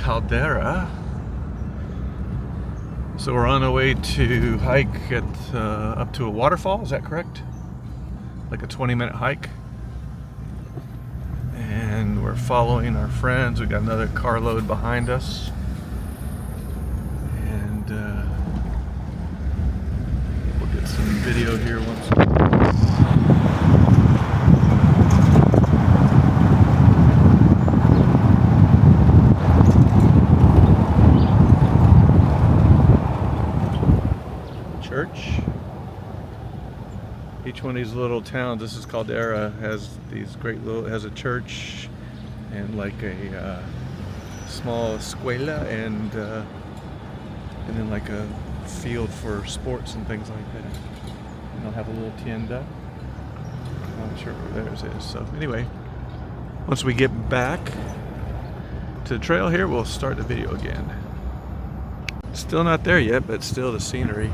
Caldera. So we're on our way to hike at up to a waterfall, is that correct? Like a 20-minute hike. And we're following our friends. We got another carload behind us. And we'll get some video here once. Church. Each one of these little towns, this is Caldera, has these great little, has a church and like a small escuela and then like a field for sports and things like that. And they'll have a little tienda. I'm not sure where theirs is. So anyway, once we get back to the trail here, we'll start the video again. Still not there yet, but still the scenery.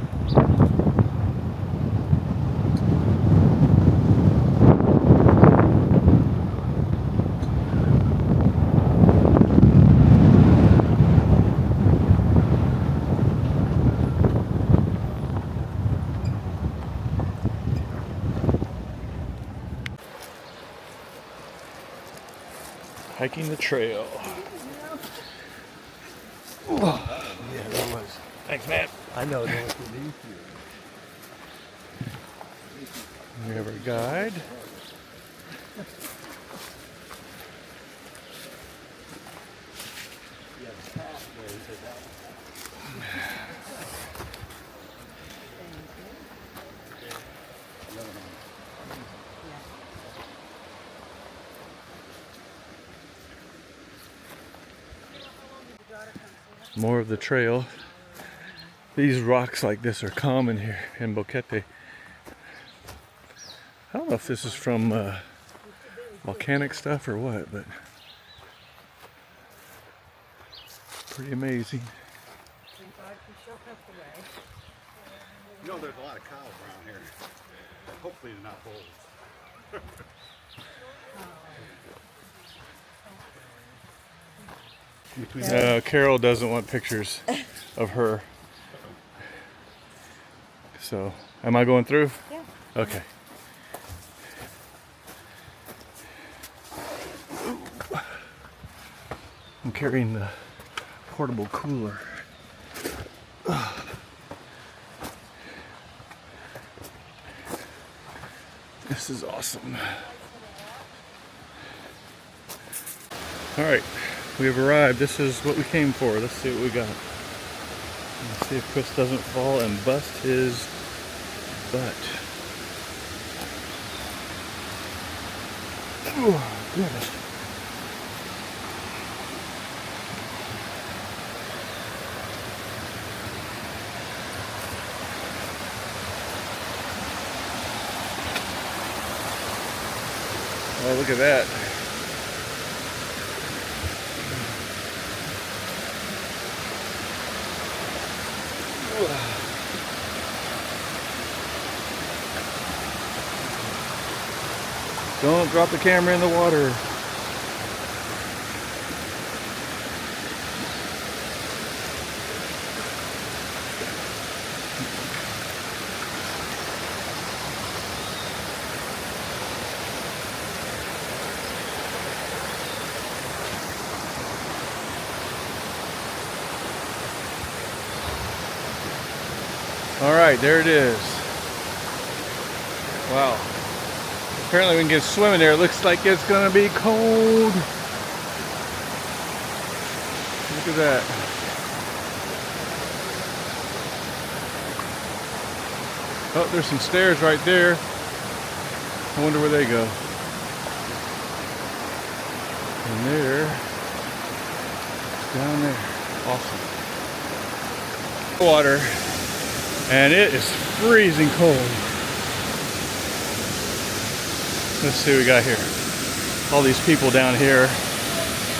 Hiking the trail. Yeah, that was. Thanks, man. I know that was easy. We have our guide. More of the trail. These rocks like this are common here in Boquete. I don't know if this is from volcanic stuff or what, but pretty amazing. You know, there's a lot of cows around here. Hopefully they're not bulls. Carol doesn't want pictures of her. So, am I going through? Yeah. Okay. I'm carrying the portable cooler. This is awesome. All right. We have arrived. This is what we came for. Let's see what we got. Let's see if Chris doesn't fall and bust his butt. Oh, goodness. Oh, look at that. Don't drop the camera in the water. All right, there it is. Wow. Apparently we can get swimming there. It looks like it's gonna be cold. Look at that. Oh, there's some stairs right there. I wonder where they go. And there, down there. Awesome. Water. And it is freezing cold. Let's see what we got here. All these people down here,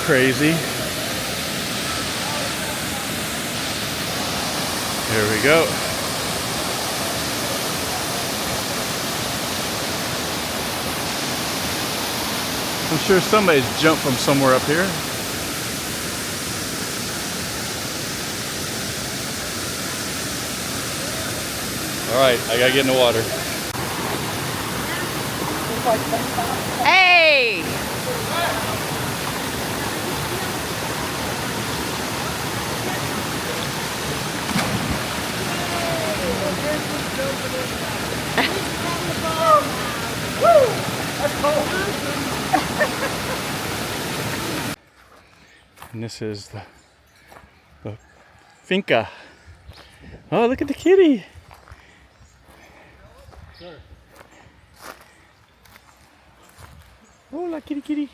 crazy. There we go. I'm sure somebody's jumped from somewhere up here. All right, I gotta get in the water. Hey! And this is the finca. Oh, look at the kitty. Sure. Hola, kitty, kitty.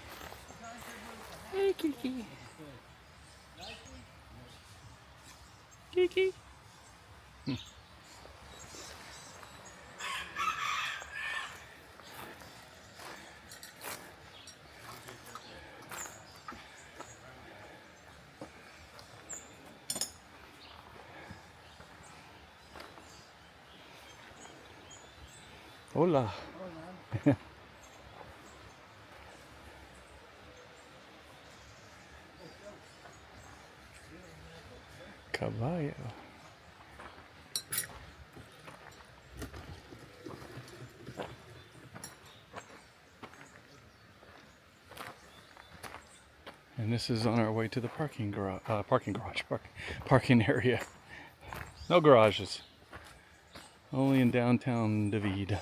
Hey, kitty, kitty. Kitty, kitty. Hola. Caballo. And this is on our way to the parking area. No garages. Only in downtown David.